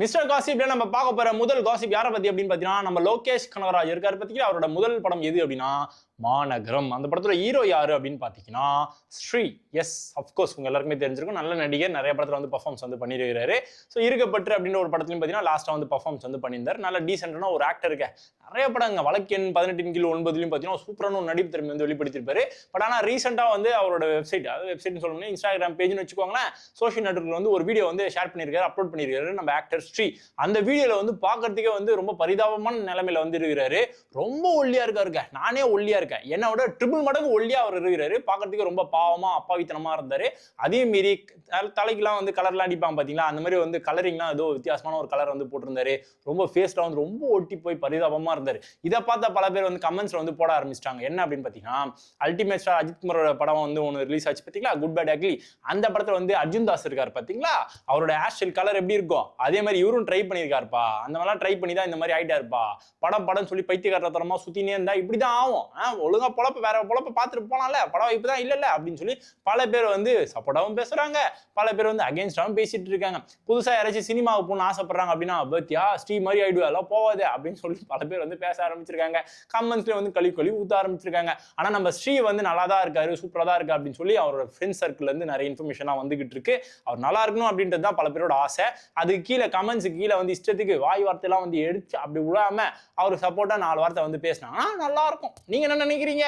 Mister காசிப்ல நம்ம பார்க்க போற முதல் காசிப் யாரை பத்தி அப்படின்னு பாத்தீங்கன்னா நம்ம லோகேஷ் கனகராஜ் இருக்காரு. பத்தி அவரோட முதல் படம் எது அப்படின்னா மாநகரம். அந்த படத்துல ஹீரோ யாரு அப்படின்னு பாத்தீங்கன்னா ஸ்ரீ. எஸ், அப்கோர்ஸ் உங்க எல்லாருக்குமே தெரிஞ்சிருக்கும். நல்ல நடிகர், நிறைய படத்துல வந்து பர்ஃபார்மன்ஸ் வந்து பண்ணிருக்காரு. ஸோ இருக்கப்பட்டு அப்படின்ற ஒரு படத்துலையும் பாத்தீங்கன்னா லாஸ்டா வந்து பர்ஃபார்மன்ஸ் வந்து பண்ணியிருந்தார். நல்ல டீசென்டான ஒரு ஆக்டர் இருக்க. நிறைய படங்க வழக்கெண் 18/9 பாத்தீங்கன்னா சூப்பரான ஒரு நடிப்பு திறமை வந்து வெளிப்படுத்திருப்பாரு. பட் ஆனா ரீசெண்டா வந்து அவரோட வெப்சைட், அதாவது வெப்சைட்னு சொல்லணும்னா இன்ஸ்டாகிராம் பேஜ்னு வச்சுக்கோங்களேன், சோஷியல் நெட்வொர்க்ல வந்து ஒரு வீடியோ வந்து ஷேர் பண்ணியிருக்காரு, அப்லோட் பண்ணியிருக்காரு நம்ம ஆக்டர் ஸ்ரீ. அந்த வீடியோல வந்து பாக்குறதுக்கே வந்து ரொம்ப பரிதாபமான நிலைமையில வந்து இருக்கிறாரு. ரொம்ப ஒல்லியா இருக்காருங்க. நானே ஒல்லியா இருக்கேன். என்னோட ட்ரிபிள் மடங்கு ஒல்லியா அவர் இருக்கிறாரு. பாக்குறதுக்கு ரொம்ப பாவமா அப்பாவித்தனமா இருந்தாரு. அதே மீறி தலைக்கெல்லாம் வந்து கலர்லாம் அடிப்பாங்க பாத்தீங்களா, அந்த மாதிரி வந்து கலரிங்லாம் ஏதோ வித்தியாசமான ஒரு கலர் வந்து போட்டிருந்தாரு. ரொம்ப ஃபேஸ்ல வந்து ரொம்ப ஒட்டி போய் பரிதாபமா இருந்தாரு. இதை பார்த்த பல பேர் வந்து கமெண்ட்ஸ்ல வந்து போட ஆரம்பிச்சிட்டாங்க. என்ன அப்படின்னு பாத்தீங்கன்னா, அல்டிமேட் ஸ்டார் அஜித் குமாரோட படம் வந்து ஒன்று ரிலீஸ் ஆச்சு பாத்தீங்களா, குட் பேட் அக்லி. அந்த படத்துல வந்து அர்ஜுன் தாஸ் இருக்காரு பாத்தீங்களா, அவரோட ஹேர் ஸ்டைல் கலர் எப்படி இருக்கும் அதே மாதிரி இவரும் ட்ரை பண்ணியிருக்காருப்பா. அந்த மாதிரிலாம் ட்ரை பண்ணி தான் இந்த மாதிரி ஆயிட்டாருப்பா. படம் சொல்லி பைத்தியக்காரத்தனமா சுத்தினே இருந்தா இப்படிதான் ஆகும். ஒழுங்கா பொழப்பு வேற பொழப்ப பார்த்துட்டு போனால, படம் இப்பதான் இல்ல அப்படின்னு சொல்லி பல பேர் வந்து சப்போர்ட்டாவும் பேசுறாங்க, பல பேர் வந்து அகைன்ஸ்டாவும் பேசிட்டு இருக்காங்க. புதுசா யாராச்சும் சினிமாவுக்கு போகணும்னு ஆசைப்படுறாங்க அப்படின்னா, பத்தியா ஸ்ரீ மாதிரி ஆயிடுவா, எல்லாம் போவாது அப்படின்னு சொல்லி பல பேர் வந்து பேச ஆரம்பிச்சிருக்காங்க. கமெண்ட்ஸ்ல வந்து கழுவி ஊத்த ஆரம்பிச்சிருக்காங்க. ஆனா நம்ம ஸ்ரீ வந்து நல்லா தான் இருக்காரு, சூப்பரா தான் இருக்கு அப்படின்னு சொல்லி அவரோட ஃப்ரெண்ட்ஸ் சர்க்கிள்ல இருந்து நிறைய இன்ஃபர்மேஷனா வந்துகிட்டு இருக்கு. அவர் நல்லா இருக்கணும் அப்படின்றது தான் பல பேரோட ஆசை. அதுக்கு கீழே கமெண்ட்ஸ் கீழே வந்து இஷ்டத்துக்கு வாய் வார்த்தையெல்லாம் வந்து எடுத்து அப்படி விடாம அவர் சப்போர்ட்டா 4 வார்த்தை வந்து பேசினாங்கன்னா நல்லா இருக்கும். நீங்க என்ன நினைக்கிறீங்க?